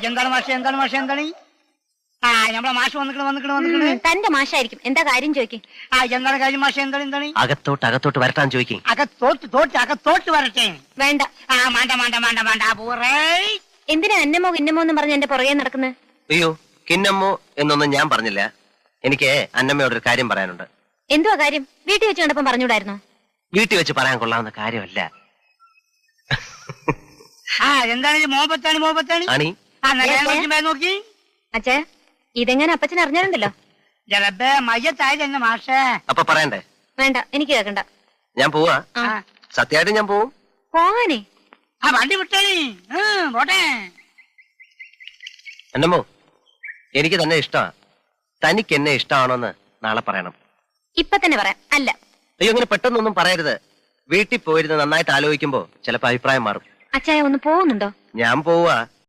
എന്താണ് മാഷ എന്താണ് മാഷ എന്താണ് നമ്മളെ മാഷ് വന്നിക്കണ് തന്റെ മാഷായിരിക്കും. എന്താ കാര്യം ചോദിക്കും. എന്താണ് കാര്യം മാഷ എന്താണ് അകത്തോട്ട് വരട്ടാൻ ചോദിക്കും. അകത്തോട്ട് വരട്ടെ. വേണ്ട. വേണ്ട പോറേ. എന്തിനാ അന്നമോ കിന്നമോ എന്ന് പറഞ്ഞ് എന്റെ പുറകെ നടക്കുന്നത്? അയ്യോ, കിന്നമ്മോ എന്നൊന്നും ഞാൻ പറഞ്ഞില്ല. എനിക്ക് അന്നമ്മയോടൊരു കാര്യം പറയാനുണ്ട്. എന്തുവാ കാര്യം? വീട്ടിൽ വെച്ച് കണ്ടപ്പം പറഞ്ഞൂടായിരുന്നോ? വീട്ടിൽ വെച്ച് പറയാൻ കൊള്ളാവുന്ന കാര്യമല്ല. എന്താണ് മോഹബത്താണ് അണി നോക്കി. അച്ഛാ, ഇതെങ്ങനെ അപ്പച്ചൻ അറിഞ്ഞാലുണ്ടല്ലോ. ജലബേ മയ്യത്തായി തന്നെ മാഷേ. അപ്പൊ പറയണ്ടേ? വേണ്ട, എനിക്ക് കേൾക്കണ്ട. ഞാൻ പോവാ. സത്യമായിട്ട് ഞാൻ പോവും. പോവാനേ? വണ്ടി വിട്ടേ പോട്ടെ. അന്നമ്മോ, എനിക്ക് തന്നെ ഇഷ്ടമാ. തനിക്ക് എന്നെ ഇഷ്ടമാണോന്ന് നാളെ പറയണം. ഇപ്പൊ തന്നെ പറയാം. അല്ല. അയ്യോ, അങ്ങനെ പെട്ടെന്നൊന്നും പറയരുത്. വീട്ടിൽ പോയിരുന്ന് നന്നായിട്ട് ആലോചിക്കുമ്പോ ചിലപ്പോ അഭിപ്രായം മാറും. അച്ചായ ഒന്ന് പോകുന്നുണ്ടോ? ഞാൻ പോവാ.